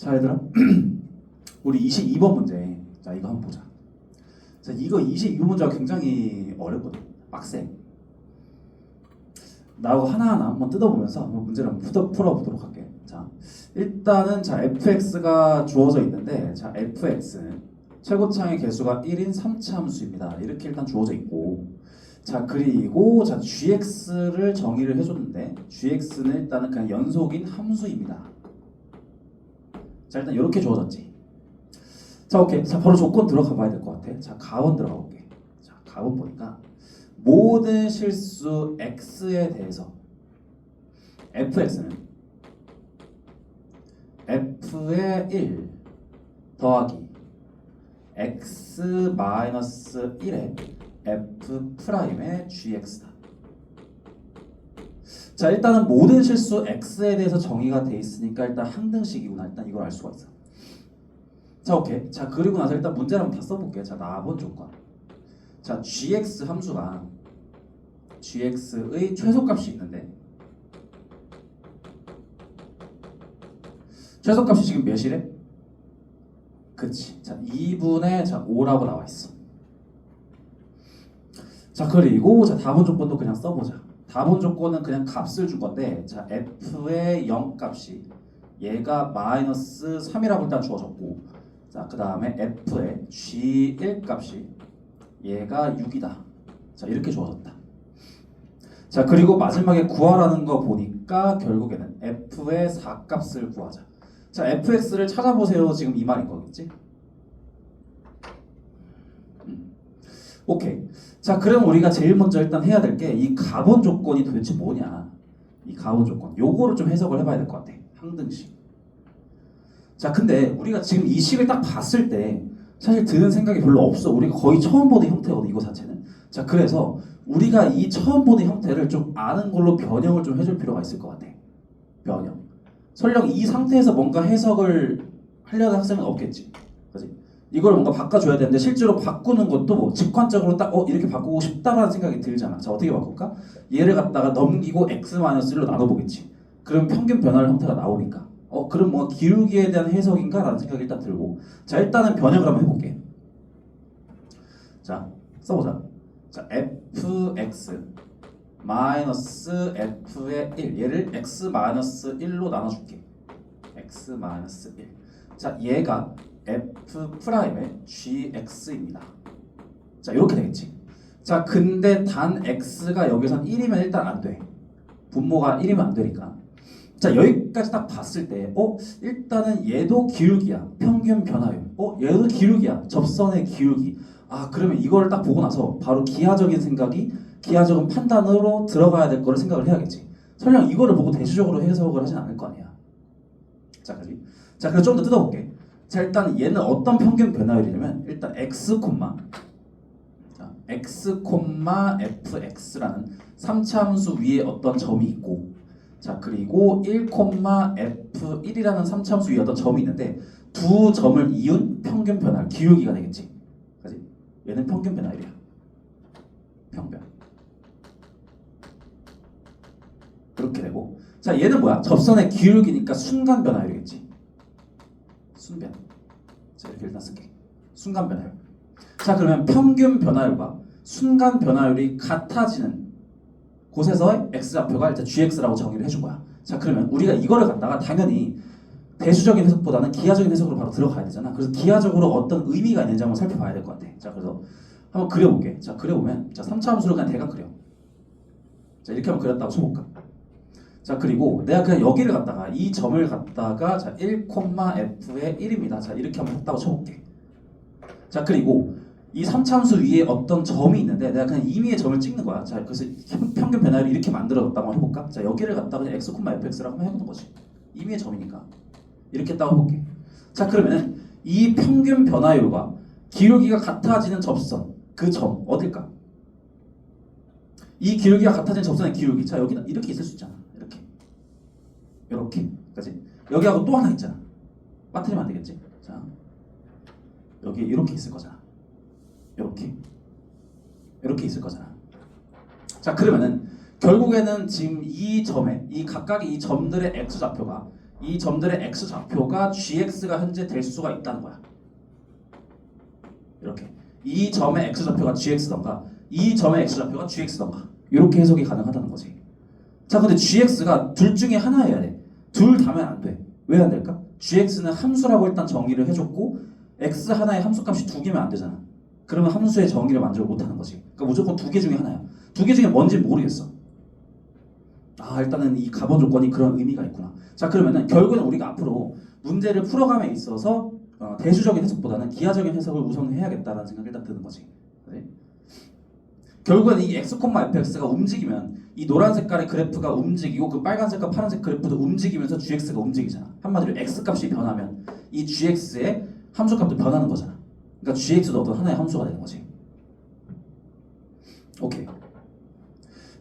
자 얘들아 우리 22번 문제 자 이거 한번 보자. 자 이거 22번 문제가 굉장히 어렵거든. 빡세. 나하고 하나하나 한번 뜯어보면서 한번 문제를 한번 풀어보도록 할게. 자 일단은 자 fx가 주어져 있는데 자 fx는 최고차의 개수가 1인 3차 함수입니다. 이렇게 일단 주어져 있고 자 그리고 자 gx를 정의를 해줬는데 gx는 일단은 그냥 연속인 함수입니다. 자 일단 이렇게 주어졌지. 자 오케이. 자 바로 조건 들어가 봐야 될 것 같아. 자 가원 들어가 볼게. 자 가원 보니까 모든 실수 x에 대해서 fx는 f의 1 더하기 x-1의 f'의 gx다. 자 일단은 모든 실수 x에 대해서 정의가 돼 있으니까 일단 항등식이구나. 일단 이걸 알 수가 있어. 자 오케이. 자 그리고 나서 일단 문제를 한번 다 써볼게. 자 나본 조건. 자 gx 함수가 gx의 최소값이 있는데 최소값이 지금 몇이래? 그치. 자 2분의 자 5라고 나와 있어. 자 그리고 자 다분 조건도 그냥 써보자. 다분 조건은 그냥 값을 준 건데 자 f의 0 값이 얘가 마이너스 3이라고 일단 주어졌고 자 그 다음에 f의 g1 값이 얘가 6이다. 자 이렇게 주어졌다. 자 그리고 마지막에 구하라는 거 보니까 결국에는 f의 4 값을 구하자. 자 fx를 찾아보세요. 지금 이 말인 거겠지? 오케이. 자 그럼 우리가 제일 먼저 일단 해야 될 게 이 가본 조건이 도대체 뭐냐. 이 가본 조건 요거를 좀 해석을 해봐야 될 것 같아. 항등식. 자 근데 우리가 지금 이 식을 딱 봤을 때 사실 드는 생각이 별로 없어. 우리가 거의 처음 보는 형태거든 이거 자체는. 자 그래서 우리가 이 처음 보는 형태를 좀 아는 걸로 변형을 좀 해줄 필요가 있을 것 같아. 변형. 설령 이 상태에서 뭔가 해석을 하려는 학생은 없겠지. 그지? 이걸 뭔가 바꿔줘야 되는데 실제로 바꾸는 것도 뭐 직관적으로 딱 이렇게 바꾸고 싶다라는 생각이 들잖아. 자 어떻게 바꿀까? 얘를 갖다가 넘기고 x-1로 나눠보겠지. 그럼 평균 변화의 형태가 나오니까 그럼 뭔가 기울기에 대한 해석인가? 라는 생각이 일단 들고 자 일단은 변형을 한번 해볼게. 자 써보자. 자 fx 마이너스 f의 1 얘를 x-1로 나눠줄게. x-1 자 얘가 f'의 gx입니다. 자 이렇게 되겠지. 자 근데 단 x가 여기선 1이면 일단 안 돼. 분모가 1이면 안 되니까. 자 여기까지 딱 봤을 때 일단은 얘도 기울기야. 평균 변화율. 얘도 기울기야. 접선의 기울기. 아 그러면 이걸 딱 보고 나서 바로 기하적인 생각이 기하적인 판단으로 들어가야 될 거를 생각을 해야겠지. 설령 이거를 보고 대수적으로 해석을 하진 않을 거 아니야. 자 그지? 자 그래서 좀 더 뜯어볼게. 자 일단 얘는 어떤 평균 변화율이냐면 일단 x,fx라는 3차 함수 위에 어떤 점이 있고 자 그리고 1,f1이라는 3차 함수 위에 어떤 점이 있는데 두 점을 이은 평균 변화율 기울기가 되겠지. 그지? 얘는 평균 변화율이야. 평변. 그렇게 되고 자 얘는 뭐야? 접선의 기울기니까 순간 변화율이겠지. 순변. 자 이렇게 일단 쓸게. 순간 변화율. 자 그러면 평균 변화율과 순간 변화율이 같아지는 곳에서의 x좌표가 일단 gx라고 정의를 해준 거야. 자 그러면 우리가 이거를 갖다가 당연히 대수적인 해석보다는 기하적인 해석으로 바로 들어가야 되잖아. 그래서 기하적으로 어떤 의미가 있는지 한번 살펴봐야 될 것 같아. 자 그래서 한번 그려볼게. 자 그려보면 자 3차 함수를 그냥 대강 그려. 자 이렇게 한번 그렸다고 쳐볼까? 자 그리고 내가 그냥 여기를 갖다가 이 점을 갖다가 자 1,f의 1입니다. 자 이렇게 한번 했다고 쳐볼게. 자 그리고 이 3차 함수 위에 어떤 점이 있는데 내가 그냥 임의의 점을 찍는 거야. 자 그래서 평균 변화율을 이렇게 만들어졌다고 해볼까? 자 여기를 갖다가 그냥 x,fx라고 한번 해보는 거지. 임의의 점이니까 이렇게 했다고 해볼게. 자 그러면은 이 평균 변화율과 기울기가 같아지는 접선 그 점 어딜까? 이 기울기가 같아지는 접선의 기울기 자 여기 이렇게 있을 수 있잖아. 이렇게 그치? 여기하고 또 하나 있잖아. 빠뜨리면 안 되겠지? 자 여기 이렇게 있을 거잖아. 이렇게 있을 거잖아. 자 그러면은 결국에는 지금 이 점에 이 각각의 이 점들의 x좌표가 이 점들의 x 좌표가 gx가 현재 될 수가 있다는 거야. 이렇게 이 점의 x 좌표가 gx던가 이 점의 x 좌표가 gx던가 이렇게 해석이 가능하다는 거지. 자, 근데 gx가 둘 중에 하나여야 돼. 둘 다면 안 돼. 왜 안 될까? gx는 함수라고 일단 정의를 해줬고 x 하나의 함수값이 두 개면 안 되잖아. 그러면 함수의 정의를 만족을 못하는 거지. 그러니까 무조건 두 개 중에 하나야. 두 개 중에 뭔지 모르겠어. 아, 일단은 이 가본 조건이 그런 의미가 있구나. 자, 그러면은 결국은 우리가 앞으로 문제를 풀어감에 있어서 대수적인 해석보다는 기하적인 해석을 우선 해야겠다라는 생각이 일단 드는 거지. 네? 결국은 이 x, fx가 움직이면 이 노란 색깔의 그래프가 움직이고 그 빨간색과 파란색 그래프도 움직이면서 gx가 움직이잖아. 한마디로 x 값이 변하면 이 gx의 함수 값도 변하는 거잖아. 그러니까 gx도 어떤 하나의 함수가 되는 거지. 오케이.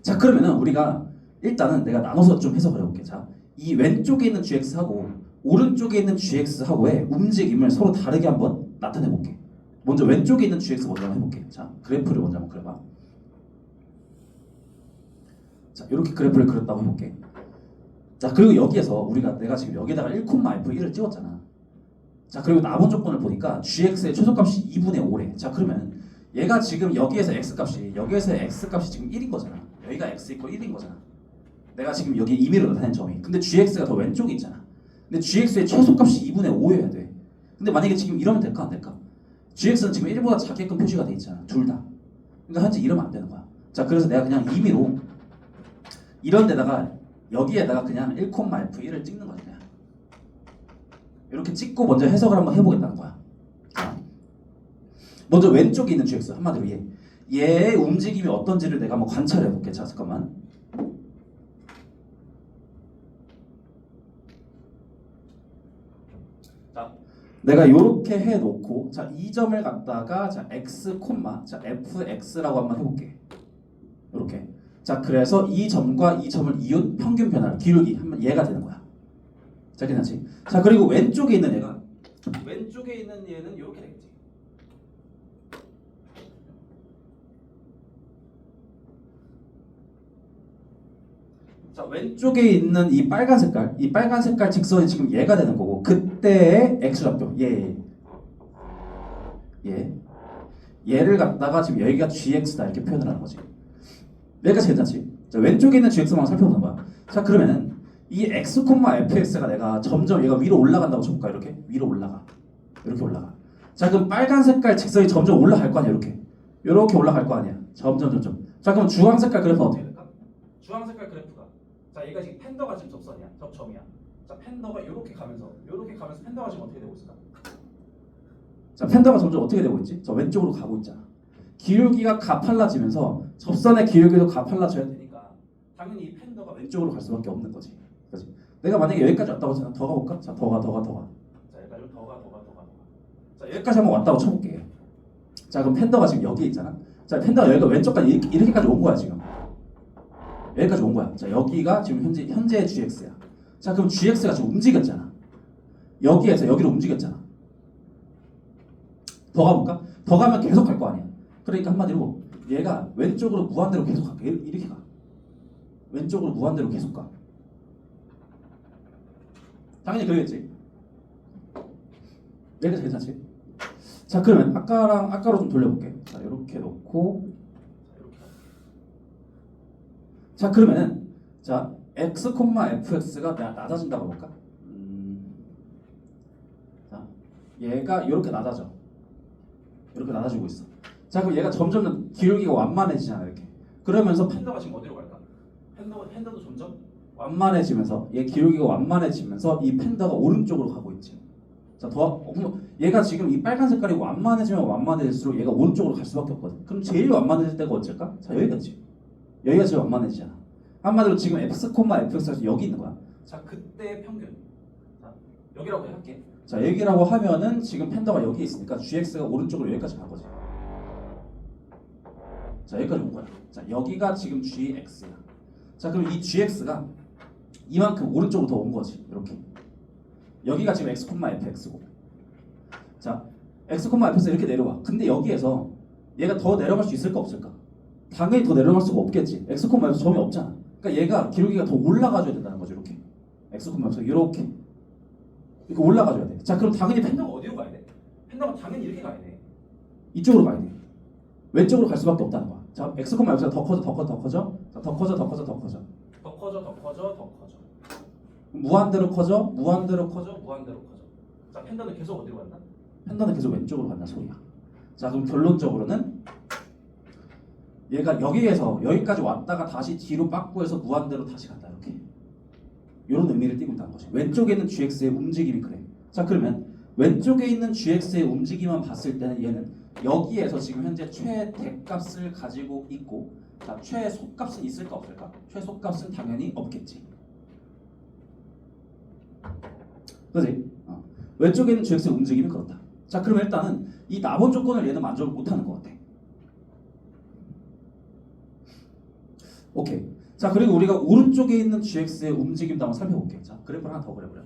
자, 그러면은 우리가 일단은 내가 나눠서 좀 해석을 해볼게. 자, 이 왼쪽에 있는 gx하고 오른쪽에 있는 gx하고의 움직임을 서로 다르게 한번 나타내볼게. 먼저 왼쪽에 있는 gx 먼저 한번 해볼게. 자, 그래프를 먼저 한번 그려봐. 자, 이렇게 그래프를 그렸다고 해볼게. 자, 그리고 여기에서 내가 지금 여기다가 1,f1을 찍었잖아. 자, 그리고 나온 조건을 보니까 gx의 최소값이 2분의 5래. 자, 그러면 얘가 지금 여기에서 x값이 지금 1인 거잖아. 여기가 x 이퀄 1인 거잖아. 내가 지금 여기 임의로 나타낸 점이. 근데 gx가 더 왼쪽에 있잖아. 근데 gx의 최소값이 2분의 5여야 돼. 근데 만약에 지금 이러면 될까 안 될까? gx는 지금 1보다 작게끔 표시가 돼 있잖아. 둘 다. 그러니까 현재 이러면 안 되는 거야. 자, 그래서 내가 그냥 임의로 이런 데다가 여기에다가 그냥 1,f1을 찍는 거지 그냥. 이렇게 찍고 먼저 해석을 한번 해보겠다는 거야. 자, 먼저 왼쪽에 있는 gx 한마디로 얘의 움직임이 어떤지를 내가 한번 관찰해 볼게. 자, 잠깐만. 자, 내가 이렇게 해놓고 자, 이 점을 갖다가 자 x, 자 fx라고 한번 해볼게. 이렇게. 자, 그래서 이 점과 이 점을 이은 평균 변화 기울기 하면 얘가 되는 거야. 자, 괜찮지? 자, 그리고 왼쪽에 있는 얘는 이렇게 되겠지. 자, 왼쪽에 있는 이 빨간 색깔 직선이 지금 얘가 되는 거고 그때의 x좌표 얘를 갖다가 지금 여기가 gx다 이렇게 표현을 하는 거지. 여기까지 괜찮지? 자, 왼쪽에 있는 gx만 살펴보는 거야. 자, 그러면은 이 x, fx가 내가 점점 얘가 위로 올라간다고 쳐볼까? 이렇게 위로 올라가. 이렇게 올라가. 자, 그럼 빨간 색깔 직선이 점점 올라갈 거 아니야? 이렇게 올라갈 거 아니야? 점점. 자, 그럼 주황 색깔 그래프는 어떻게 될까? 주황 색깔 그래프가 자, 얘가 지금 팬더가 지금 점이야. 자, 팬더가 이렇게 가면서 팬더가 지금 어떻게 되고 있을까? 자, 팬더가 점점 어떻게 되고 있지? 저 왼쪽으로 가고 있잖아. 기울기가 가팔라지면서 접선의 기울기도 가팔라져야 되니까 당연히 이 팬더가 왼쪽으로 갈 수밖에 없는 거지. 그렇지? 내가 만약에 여기까지 왔다고 하잖아. 더 가볼까? 자, 더 가. 자, 여기까지 더 가. 자, 여기까지 한번 왔다고 쳐볼게. 자, 그럼 팬더가 지금 여기에 있잖아. 자, 팬더가 여기가 왼쪽까지 이렇게까지 온 거야 지금. 여기까지 온 거야. 자, 여기가 지금 현재의 gx야. 자, 그럼 gx가 지금 움직였잖아. 여기에서 여기로 움직였잖아. 더 가볼까? 더 가면 계속 갈 거 아니야. 그러니까 한마디로 얘가 왼쪽으로 무한대로 계속 갈게. 이렇게 가. 왼쪽으로 무한대로 계속 가. 당연히 그러겠지. 여기까지 괜찮지? 자, 그러면 아까로 좀 돌려볼게. 자, 이렇게 놓고 이렇게. 자, 그러면은 자 x, fx가 낮아진다고 볼까? 자, 얘가 이렇게 낮아져. 이렇게 낮아지고 있어. 자, 그럼 얘가 점점 기울기가 완만해지잖아 이렇게. 그러면서 팬더가 지금 어디로 갈까? 팬더도 점점 완만해지면서 얘 기울기가 완만해지면서 이 팬더가 오른쪽으로 가고 있지. 자, 얘가 지금 이 빨간 색깔이 완만해지면 완만해질수록 얘가 오른쪽으로 갈 수밖에 없거든. 그럼 제일 완만해질 때가 언제일까? 자, 여기까지. 여기가 제일 완만해지잖아. 한마디로 지금 x, fx가 여기 있는 거야. 자, 그때 평균. 자, 여기라고 할게. 자, 여기라고 하면은 지금 팬더가 여기에 있으니까 gx가 오른쪽으로 여기까지 간 거지. 자, 여기까지 온 거야. 자, 여기가 지금 gx야. 자, 그럼 이 gx가 이만큼 오른쪽으로 더 온 거지. 이렇게. 여기가 지금 x, fx고. 자, x, fx 이렇게 내려와. 근데 여기에서 얘가 더 내려갈 수 있을까 없을까? 당연히 더 내려갈 수가 없겠지. x, fx 점이 없잖아. 그러니까 얘가 기울기가 더 올라가줘야 된다는 거죠. 이렇게. x, fx 이렇게. 이렇게 올라가줘야 돼. 자, 그럼 당연히 펜더가 어디로 가야 돼? 펜더가 당연히 이렇게 가야 돼. 이쪽으로 가야 돼. 왼쪽으로 갈 수밖에 없다는 거야. 자, x, y가 더 커져, 더 커져, 더 커져. 자, 더 커져, 더 커져, 더 커져. 더 커져, 더 커져, 더 커져. 무한대로 커져, 무한대로 커져, 무한대로 커져. 자, 펜더는 계속 어디로 간다? 펜더는 계속 왼쪽으로 간다 소리야. 자, 그럼 결론적으로는 얘가 여기에서 여기까지 왔다가 다시 뒤로 빠꾸해서 무한대로 다시 간다 이렇게. 이런 의미를 띠고 있다는 거지. 왼쪽에 있는 gx의 움직임이 그래. 자, 그러면 왼쪽에 있는 gx의 움직임만 봤을 때는 얘는 여기에서 지금 현재 최대값을 가지고 있고, 자, 최소값은 있을까 없을까? 최소값은 당연히 없겠지. 그지? 왼쪽에 있는 gx의 움직임이 그렇다. 자, 그럼 일단은 이 나번 조건을 얘는 만족을 못하는 것 같아. 오케이. 자, 그리고 우리가 오른쪽에 있는 gx의 움직임도 한번 살펴볼게. 자, 그래프를 하나 더 그려보려.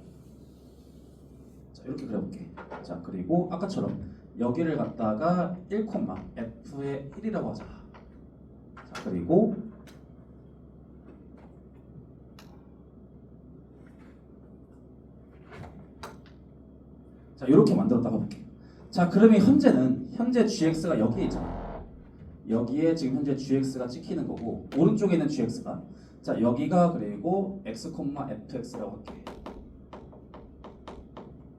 자, 이렇게 그려볼게. 자, 그리고 아까처럼 여기를 갖다가 1, f의 1이라고 하자. 자, 그리고 자, 이렇게 만들었다가 볼게. 자, 그러면 현재 gx가 여기에 있잖아. 여기에 지금 현재 gx가 찍히는 거고, 오른쪽에 있는 gx가, 자, 여기가 그리고 x, fx라고 할게.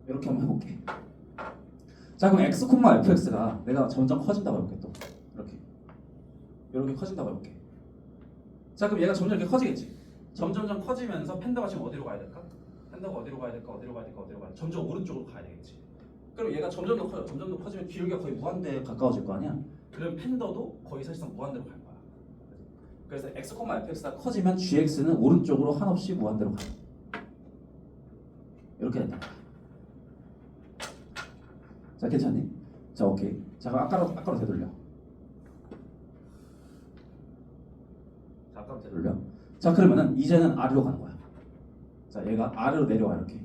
이렇게 한번 해볼게. 자, 그럼 x, fx가 내가 점점 커진다고 해볼게. 또 이렇게 커진다고 해볼게. 자, 그럼 얘가 점점 이렇게 커지겠지. 점점점 커지면서 펜더가 지금 어디로 가야 될까? 펜더가 어디로 가야 될까? 어디로 가야 될까? 어디로 가야 될까? 점점 오른쪽으로 가야 되겠지. 그럼 얘가 점점 더 커져. 점점 더 커지면 기울기가 거의 무한대에 가까워질 거 아니야? 그럼 펜더도 거의 사실상 무한대로 갈 거야. 그래서 x, fx가 커지면 gx는 오른쪽으로 한없이 무한대로 가. 이렇게 된다. 자, 괜찮니? 자, 오케이. 자, 그럼 아까로 되돌려. 자, 아까로 되돌려. 자, 그러면은 이제는 아래로 가는 거야. 자, 얘가 아래로 내려와 이렇게.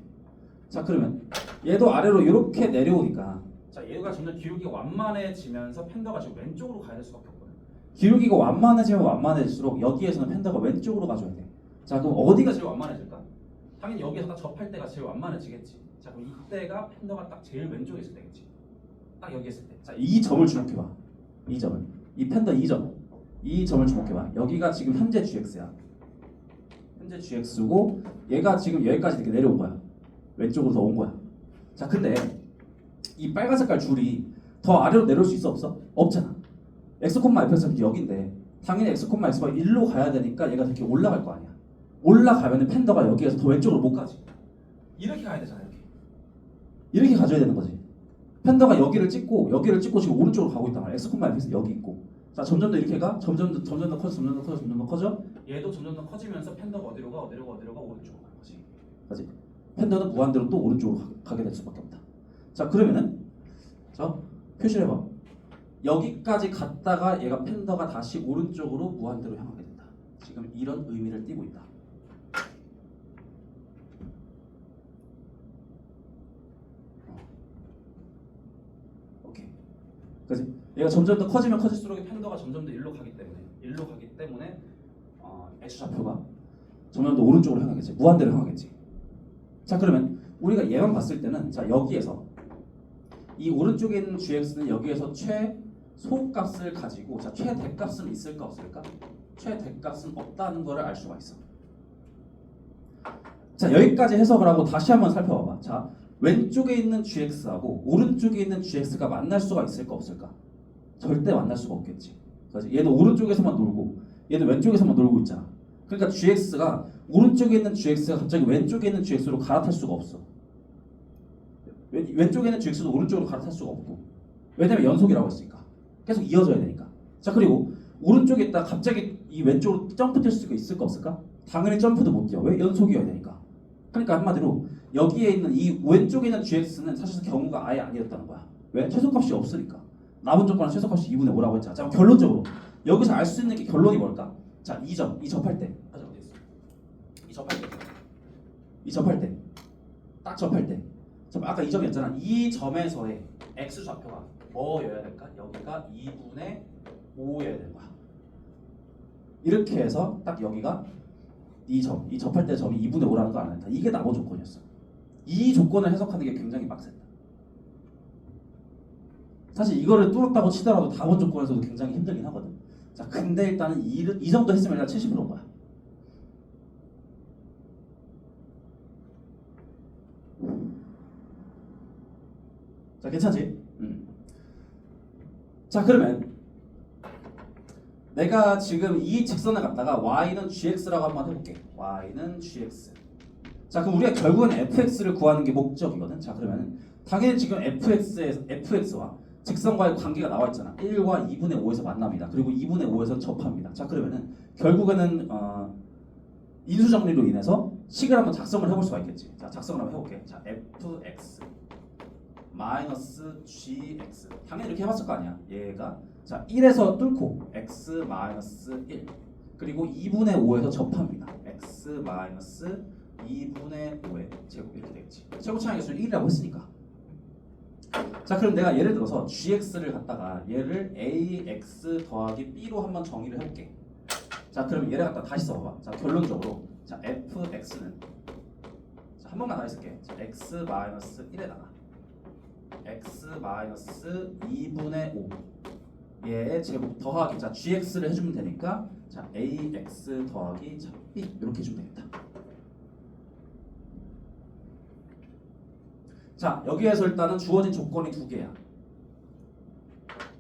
자, 그러면 얘도 아래로 이렇게 내려오니까, 자, 얘가 점점 기울기가 완만해지면서 펜더가 지금 왼쪽으로 가야 될 수밖에 없거든. 기울기가 완만해지면 완만해질수록 여기에서는 펜더가 왼쪽으로 가줘야 돼. 자, 그럼 어디가 제일 완만해질까? 당연히 여기에서 딱 접할 때가 제일 완만해지겠지. 자, 그럼 이때가 펜더가 딱 제일 왼쪽에 있을 때겠지. 딱 여기 있을 때. 자, 이 점을 주목해봐. 이 점을. 이 펜더 이 점을 주목해봐. 여기가 지금 현재 gx야. 현재 gx고 얘가 지금 여기까지 이렇게 내려온 거야. 왼쪽으로 더 온 거야. 자, 근데 이 빨간 색깔 줄이 더 아래로 내려올 수 있어 없어? 없잖아. x, fx가 여기인데 당연히 x, x가 1로 가야 되니까 얘가 이렇게 올라갈 거 아니야. 올라가면은 펜더가 여기에서 더 왼쪽으로 못 가지. 이렇게 가야 되잖아. 이렇게 가줘야 되는 거지. 펜더가 여기를 찍고 지금 오른쪽으로 가고 있단 말이야. x, fx 여기 있고. 자, 점점 더 이렇게 가. 점점 더 커져. 얘도 점점 더 커지면서 펜더가 어디로 가? 오른쪽으로 가는 거지. 그렇지? 펜더는 무한대로 또 오른쪽으로 가게 될 수밖에 없다. 자, 그러면은 자, 표시를 해봐. 여기까지 갔다가 얘가 펜더가 다시 오른쪽으로 무한대로 향하게 된다. 지금 이런 의미를 띠고 있다. 오케이. 그렇지? 얘가 점점 더 커지면 커질수록 펜더가 점점 더 일로 가기 때문에 X좌표가 점점 더 오른쪽으로 향하겠지. 무한대로 향하겠지. 자, 그러면 우리가 얘만 봤을 때는, 자, 여기에서 이 오른쪽에 있는 gx는 여기에서 최소값을 가지고, 자, 최대값은 있을까 없을까? 최대값은 없다는 것을 알 수가 있어. 자, 여기까지 해석을 하고 다시 한번 살펴봐봐. 자, 왼쪽에 있는 gx하고 오른쪽에 있는 gx가 만날 수가 있을까 없을까? 절대 만날 수가 없겠지. 그렇지? 얘는 오른쪽에서만 놀고 얘는 왼쪽에서만 놀고 있잖아. 그러니까 gx가 오른쪽에 있는 gx가 갑자기 왼쪽에 있는 gx로 갈아탈 수가 없어. 왼쪽에 있는 gx도 오른쪽으로 갈아탈 수가 없고, 왜냐면 연속이라고 했으니까 계속 이어져야 되니까. 자, 그리고 오른쪽에 있다 갑자기 이 왼쪽으로 점프 뛸 수가 있을까 없을까? 당연히 점프도 못 뛰어. 왜? 연속이어야 되니까. 그러니까 한마디로 여기에 있는 이 왼쪽에 있는 gx는 사실상 경우가 아예 아니었다는 거야. 왜? 최소값이 없으니까. 남은 조건은 최소값이 2분의 5라고 했잖아. 자, 결론적으로 여기서 알 수 있는 게 결론이 뭘까? 자, 이 접할 때. 어디 있어? 이 접할 때. 딱 접할 때. 아까 이 점이었잖아. 이 점에서의 x 좌표가 뭐여야 될까? 여기가 2분의 5여야 되는 거야. 이렇게 해서 딱 여기가 이 접할 때 점이 2분의 5라는 거 알았다. 이게 나머 조건이었어. 이 조건을 해석하는 게 굉장히 빡센다. 사실 이거를 뚫었다고 치더라도 다원 조건에서도 굉장히 힘들긴 하거든. 자, 근데 일단은 이 정도 했으면 일단 70%인 거야. 자, 괜찮지? 자, 그러면 내가 지금 이 직선을 갖다가 y는 gx라고 한번 해볼게. y는 gx. 자, 그럼 우리가 결국은 fx를 구하는 게 목적이거든. 자, 그러면 당연히 지금 fx와 직선과의 관계가 나와 있잖아. 1과 2분의 5에서 만납니다. 그리고 2분의 5에서 접합니다. 자, 그러면은 결국에는 인수 정리로 인해서 식을 한번 작성을 해볼 수가 있겠지. 자, 작성을 한번 해볼게. 자, fx 마이너스 gx. 당연히 이렇게 해봤을 거 아니야. 얘가 자 1에서 뚫고 x 마이너스 1 그리고 2분의 5에서 접합니다. x 마이너스 2분의 5의 제곱 이렇게 되겠지. 최고차항의 수는 1이라고 했으니까. 자, 그럼 내가 예를 들어서 gx를 갖다가 얘를 ax 더하기 b로 한번 정의를 해볼게. 자, 그럼 얘를 갖다 다시 써봐봐. 자, 결론적으로 자 fx는 자, 한 번만 더 해줄게. 자, x 마이너스 1에다가 x 마이너스 2분의 5 얘의 제곱 더하기 자 gx를 해주면 되니까 자 ax 더하기 자 b 이렇게 해주면 되겠다. 자, 여기에서 일단은 주어진 조건이 두 개야.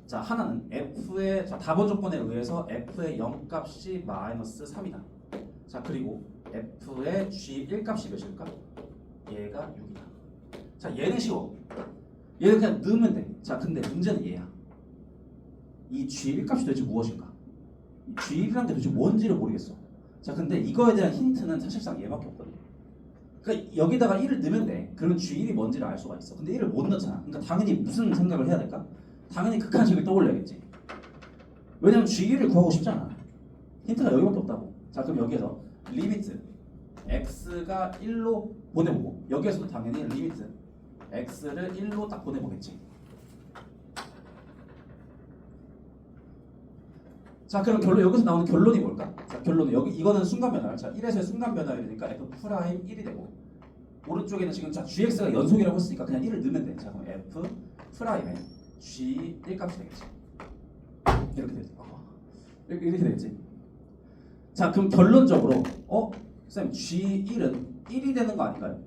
자, 하나는 f의 자 답원 조건에 의해서 f의 0값이 마이너스 3이다. 자, 그리고 f의 g1 값이 몇일까? 얘가 6이다. 자, 얘는 쉬워. 얘는 그냥 넣으면 돼. 자, 근데 문제는 얘야. 이 g1 값이 도대체 무엇인가? 이 g1이란 게 도대체 뭔지를 모르겠어. 자, 근데 이거에 대한 힌트는 사실상 얘밖에 없거든. 그러니까 여기다가 1을 넣으면 돼. 그러면 g1이 뭔지를 알 수가 있어. 근데 1을 못 넣잖아. 그러니까 당연히 무슨 생각을 해야 될까? 당연히 극한식을 떠올려야겠지. 왜냐면 g1을 구하고 싶잖아. 힌트가 여기밖에 없다고. 자, 그럼 여기에서 리미트 x가 1로 보내보고 여기에서도 당연히 리미트 x를 1로 딱 보내보겠지. 자, 그럼 여기서 나오는 결론이 뭘까? 자, 결론은 여기 이거는 순간 변화. 자, 1에서의 순간 변화이니까 f 프라임 1이 되고 오른쪽에는 지금 자 gx가 연속이라고 했으니까 그냥 1을 넣으면 돼. 자, 그럼 f 프라임에 g1 값이 되겠지. 이렇게 되겠지. 이렇게 되겠지. 자, 그럼 결론적으로 쌤 g1은 1이 되는 거 아닌가요?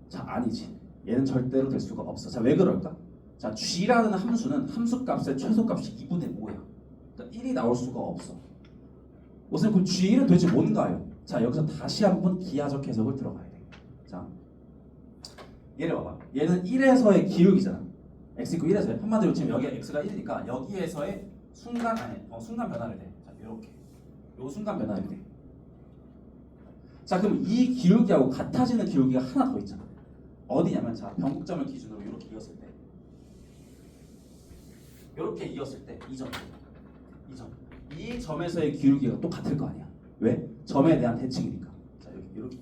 자, 아니지. 얘는 절대로 될 수가 없어. 자, 왜 그럴까? 자, g라는 함수는 함수값의 최소값이 2분의 5야. 그러니까 1이 나올 수가 없어. 우선 그 g는 도대체 뭔가요? 자, 여기서 다시 한번 기하적 해석을 들어가야 돼. 자, 얘를 봐봐. 얘는 1에서의 기울기잖아. x 있고 1에서의 한마디로 지금 여기가 x가 1이니까 여기에서의 순간 변화를 돼. 자, 이렇게 요 순간 변화를 돼. 자, 그럼 이 기울기하고 같아지는 기울기가 하나 더 있잖아. 어디냐면 자 변곡점을 기준으로 이렇게 이었을 때 이렇게 이었을 때 이 점에서의 기울기가 또 같을 거 아니야. 왜? 점에 대한 대칭이니까. 자, 이렇게 이어줘.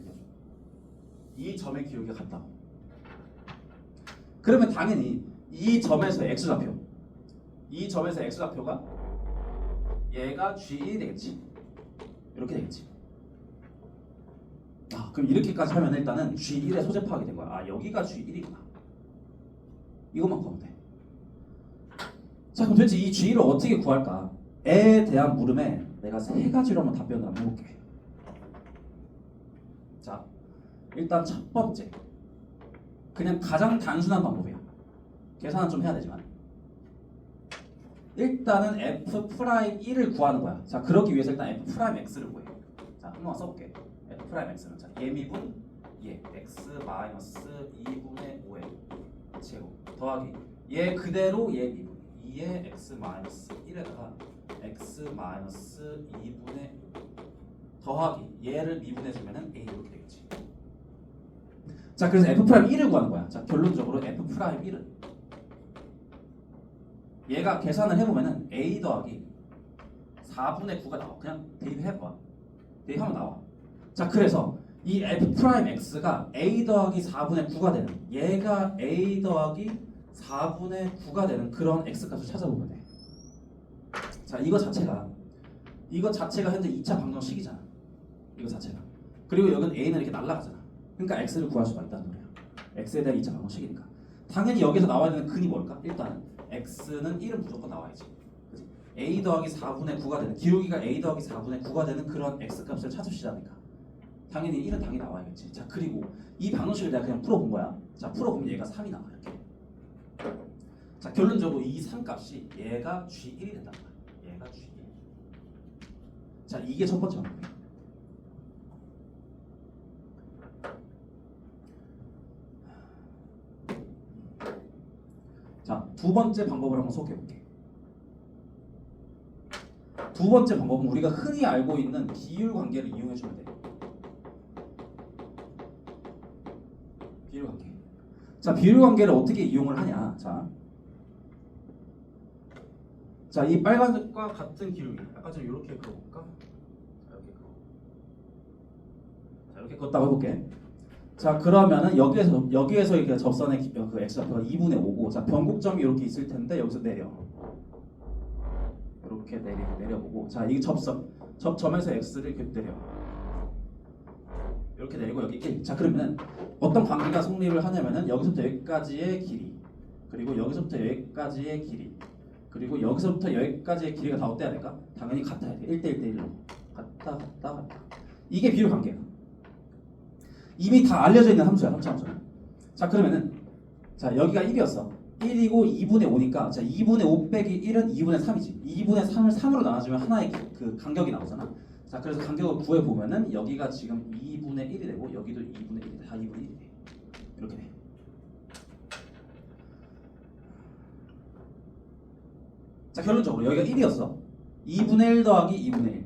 이 점의 기울기가 같다고. 그러면 당연히 이 점에서의 x좌표 x좌표가 얘가 g1이 되겠지. 이렇게 되겠지. 아, 그럼 이렇게까지 하면 일단은 g1에 소재파악이 된 거야. 아, 여기가 g1이구나. 이것만 보면 돼. 자, 그럼 도대체 이 g를 어떻게 구할까? 에 대한 물음에 내가 세 가지로 한번 답변을 한번 해볼게. 자, 일단 첫 번째, 그냥 가장 단순한 방법이야. 계산은 좀 해야 되지만 일단은 f'1을 구하는 거야. 자, 그러기 위해서 일단 f'x를 구해. 자, 한번 써볼게. f'x는 자 예미분 얘 x 마이너스 2분의 5의 제곱 더하기 얘 그대로 얘 미분 2의 x 마이너스 1에다가 x 마이너스 2분의 더하기 얘를 미분해주면은 a 이렇게 되겠지. 자, 그래서 f'1을 구하는 거야. 자, 결론적으로 f'1은 얘가 계산을 해보면은 a 더하기 4분의 9가 나와. 그냥 대입해봐. 대입하면 나와. 자, 그래서 이 f'x가 a 더하기 4분의 9가 되는 얘가 a 더하기 4분의 9가 되는 그런 x값을 찾아보면 돼. 자, 이거 자체가 현재 2차 방정식이잖아. 이거 자체가. 그리고 여기는 a는 이렇게 날아가잖아. 그러니까 x를 구할 수가 있다는 거예요. x에 대한 2차 방정식이니까. 당연히 여기서 나와야 되는 근이 뭘까? 일단 x는 1은 무조건 나와야지. 그치? a 더하기 4분의 9가 되는 기울기가 a 더하기 4분의 9가 되는 그런 x 값을 찾으시자니까. 당연히 1은 당연히 나와야겠지. 자, 그리고 이 방정식을 내가 그냥 풀어본 거야. 자, 풀어보면 얘가 3이 나와 이렇게. 자, 결론적으로 이 3값이 얘가 G1이 된다는 거야. 얘가 G1. 자, 이게 첫 번째 방법이야. 자, 두 번째 방법을 한번 소개해볼게. 두 번째 방법은 우리가 흔히 알고 있는 비율 관계를 이용해주면 돼. 비율 관계. 자, 비율 관계를 어떻게 이용을 하냐? 자, 이 빨간색과 같은 기울기. 아까 좀 이렇게 그어볼까? 자, 이렇게 그었다고 해볼게. 자, 그러면은 여기에서 이렇게 접선의 그 x좌표가 2분의 5고, 자, 변곡점이 이렇게 있을 텐데 여기서 내려. 이렇게 내려보고, 자, 이 접점에서 x를 이렇게 내려. 이렇게 내리고 여기 1. 자, 그러면은 어떤 관계가 성립을 하냐면은 여기서부터 여기까지의 길이, 그리고 여기서부터 여기까지의 길이, 그리고 여기서부터 여기까지의 길이가 다 어때야 될까? 당연히 같아야 돼. 1대1대1로 같다. 이게 비율 관계야. 이미 다 알려져 있는 함수야. 함수. 자, 그러면은 자, 여기가 1이었어. 1이고 2분의 5니까 자, 2분의 5 빼기 1은 2분의 3이지. 2분의 3을 3으로 나눠주면 하나의 그 간격이 나오잖아. 자, 그래서 간격을 구해 보면은 여기가 지금 2분의 1이 되고 여기도 2분의 1이 돼. 다 2분의 1이 돼. 이렇게 돼. 자, 결론적으로 여기가 1이었어. 2분의 1 더하기 2분의 1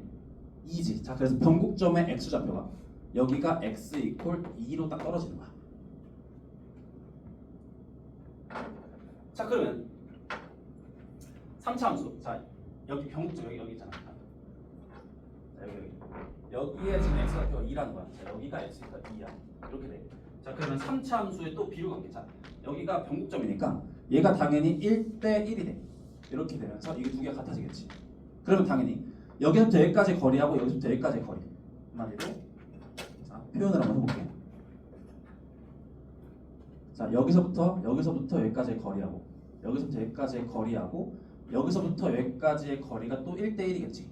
2지. 자, 그래서 변곡점의 x좌표가 여기가 x 이퀄 2로 딱 떨어지는 거야. 자, 그러면 3차 함수. 자, 여기 변곡점 여기 있잖아. 자, 여기에 지금 x좌표가 2라는 거야. 자, 여기가 x가 2야. 이렇게 돼. 자, 그러면 3차 함수의 또 비율 관계. 자, 여기가 변곡점이니까 얘가 당연히 1대1이 돼. 이렇게 되면서 이게 두 개가 같아지겠지. 그러면 당연히 여기서부터 여기까지 거리하고 여기서부터 여기까지 거리. 한마디로 자, 표현을 한번 해볼게. 자, 여기서부터 여기까지의 거리하고 여기서부터 여기까지의 거리하고 여기서부터 여기까지의 거리가 또 1대1이겠지.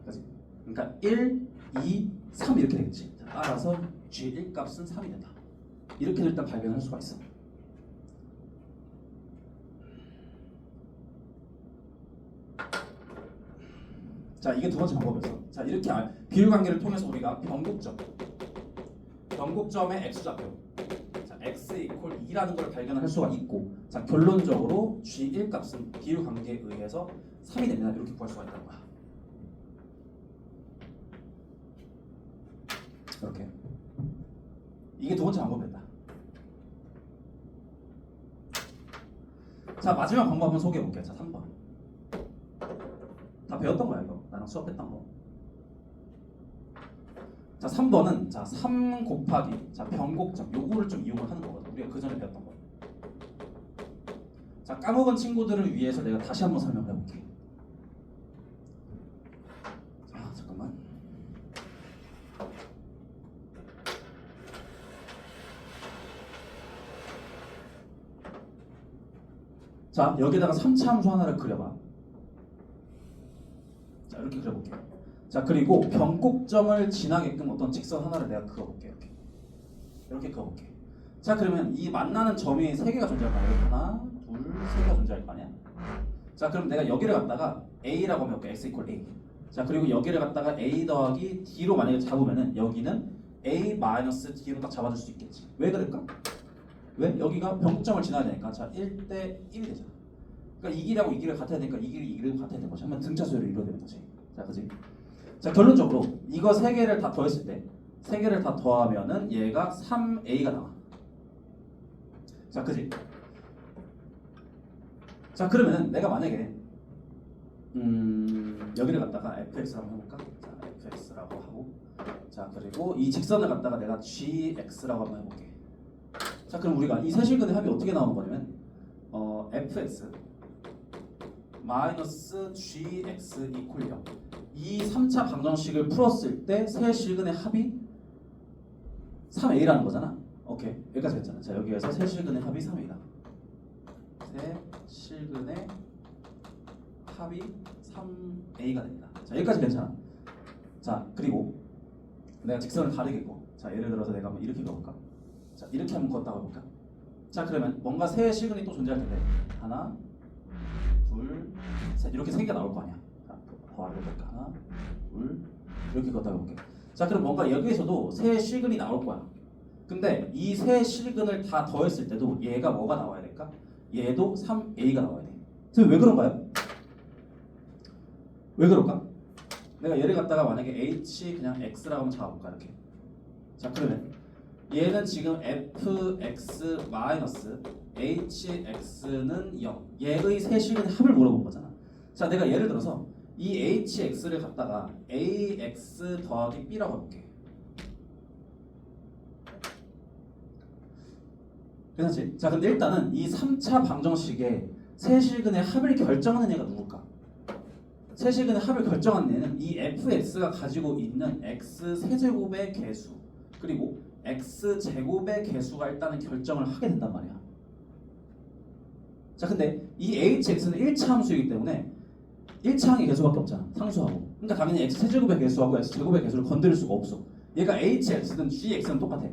그렇지? 그러니까 1, 2, 3 이렇게 되겠지. 자, 따라서 G1 값은 3이 된다. 이렇게도 일단 발견할 수가 있어. 자, 이게 두 번째 방법이었어. 자, 이렇게 비율 관계를 통해서 우리가 변곡점의 x좌표, 자, x 이퀄 2라는 걸 발견할 수가 있고, 자, 결론적으로 G1 값은 비율 관계에 의해서 3이 됩니다. 이렇게 구할 수가 있다는 거야. 이렇게. 이게 두 번째 방법이었다. 자, 마지막 방법 한번 소개해 볼게요. 자, 3번. 다 배웠던 거야, 이거. 나랑 수업했던 거. 자, 3번은 자, 3 곱하기 자, 변곡점 요거를 좀 이용을 하는 거거든. 우리가 그 전에 배웠던 거. 자, 까먹은 친구들을 위해서 내가 다시 한번 설명해 볼게. 자, 잠깐만. 자, 여기다가 3차 함수 하나를 그려봐. 자, 이렇게 그려볼게요. 자, 그리고 변곡점을 지나게끔 어떤 직선 하나를 내가 그어볼게요. 이렇게 그어볼게. 자, 그러면 이 만나는 점이 세 개가 존재할 거 아니야? 하나, 둘, 세 개가 존재할 거 아니야? 자, 그럼 내가 여기를 갖다가 A라고 하면 볼게. X 이퀄 A. 자, 그리고 여기를 갖다가 A 더하기 D로 만약에 잡으면은 여기는 A 마이너스 D로 딱 잡아줄 수 있겠지. 왜 그럴까? 왜? 여기가 변곡점을 지나야 되니까. 자, 1대 1이 되잖아. 그러니까 이 길하고 이 길이 같아야 되니까 이 길이 이 길이 같아야 되는 거지. 한번 등차 수열을 이루어야 되는 거지. 자, 그지? 자, 결론적으로 이거 세 개를 다 더했을 때 세 개를 다 더하면은 얘가 3A가 나와. 자, 그지? 자, 그러면은 내가 만약에 여기를 갖다가 fx라고 해볼까? 자, fx라고 하고, 자, 그리고 이 직선을 갖다가 내가 gx라고 한번 해볼게. 자, 그럼 우리가 이 세실근의 합이 어떻게 나오는 거냐면 fx 마이너스 gx 이퀄 0. 이 3차 방정식을 풀었을 때 세 실근의 합이 3a라는 거잖아. 오케이, 여기까지 했잖아. 자, 여기에서 세 실근의 합이 3a다. 세 실근의 합이 3a가 됩니다. 자, 여기까지 괜찮아. 자, 그리고 내가 직선을 다르겠고, 자, 예를 들어서 내가 한번 이렇게 그어볼까? 자, 이렇게 한번 그었다고 해볼까? 자, 그러면 뭔가 세 실근이 또 존재할 텐데, 하나, 둘, 셋, 이렇게 세 개가 나올 거 아니야. 자, 더하를 해볼까? 하나, 둘, 이렇게 그었다고 해볼게. 자, 그럼 뭔가 여기에서도 세 실근이 나올 거야. 근데 이 세 실근을 다 더했을 때도 얘가 뭐가 나와야 될까? 얘도 3a가 나와야 돼. 선생님 왜 그런가요? 왜 그럴까? 내가 얘를 갖다가 만약에 h 그냥 x라고 한번 잡아볼까 이렇게. 자, 그러면 얘는 지금 fx 마이너스 hx는 0. 얘의 세 실근의 합을 물어본 거잖아. 자, 내가 예를 들어서 이 hx를 갖다가 ax 더하기 b라고 해볼게. 괜찮지? 자, 근데 일단은 이 3차 방정식의 세 실근의 합을 결정하는 애가 누굴까? 세 실근의 합을 결정하는 애는 이 fx가 가지고 있는 x 세제곱의 개수 그리고 x 제곱의 개수가 일단은 결정을 하게 된단 말이야. 자, 근데 이 hx는 1차 함수이기 때문에 1차 항의 개수밖에 없잖아. 상수하고. 그러니까 당연히 x 세제곱의 개수하고 x 제곱의 개수를 건드릴 수가 없어. 얘가 hx든 gx는 똑같아.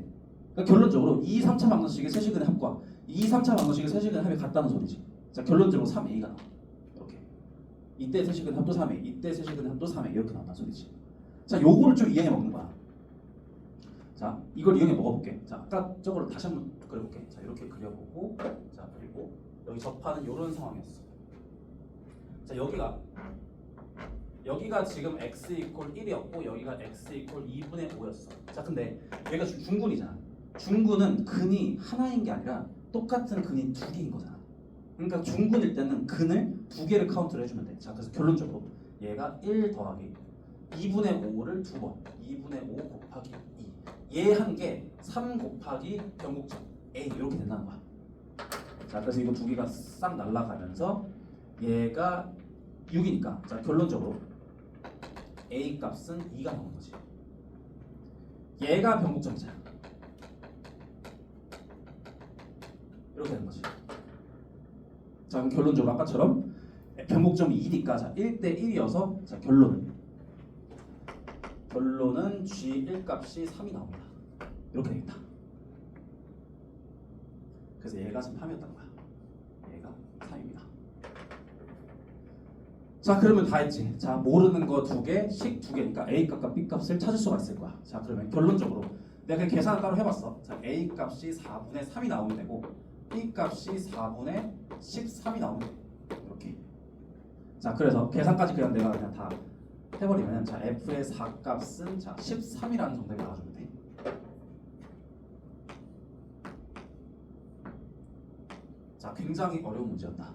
그러니까 결론적으로 이 3차 방정식의 세 실근의 합과 이 3차 방정식의 세 실근의 합이 같다는 소리지. 자, 결론적으로 3a가 나와. 이렇게. 이때 세 실근의 합도 3a, 이때 세 실근의 합도 3a 이렇게 나온다는 소리지. 자, 요거를 좀 이행해 먹는 거야. 자, 이걸 이용해 먹어볼게. 자, 아까 저거를 다시 한번 그려볼게. 자, 이렇게 그려보고, 자, 그리고 여기 접하는 이런 상황이었어. 자, 여기가 지금 x 이퀄 1이었고 여기가 x 이퀄 2분의 5였어. 자, 근데 얘가 중근이잖아. 중근은 근이 하나인 게 아니라 똑같은 근이 두 개인 거잖아. 그러니까 중근일 때는 근을 두 개를 카운트를 해주면 돼. 자, 그래서 결론적으로 얘가 1 더하기 2분의 5를 두 번, 2분의 5 곱하기 2. 얘 한 개 3 곱하기 변곡점 a 이렇게 된다는 거야. 자, 그래서 이거 두 개가 싹 날아가면서 얘가 6이니까 자, 결론적으로 a 값은 2가 나오는 거지. 얘가 변곡점이잖아. 이렇게 되는 거지. 자, 그럼 결론적으로 아까처럼 변곡점이 2니까 자, 1대 1이어서 자, 결론은 G1 값이 3이 나옵니다. 이렇게 되겠다. 그래서 얘가 지금 3이었던 거야. 얘가 3입니다. 자, 그러면 다 했지. 자, 모르는 거 두 개, 식 두 개니까 A 값과 B 값을 찾을 수가 있을 거야. 자, 그러면 결론적으로 내가 그냥 계산을 따로 해봤어. 자, A 값이 4분의 3이 나오면 되고 B 값이 4분의 13이 나오면 돼. 이렇게. 자, 그래서 계산까지 그냥 내가 그냥 다 해버리면 자, F의 4값은 자 13이라는 정답이 나와주면 돼. 자, 굉장히 어려운 문제였다.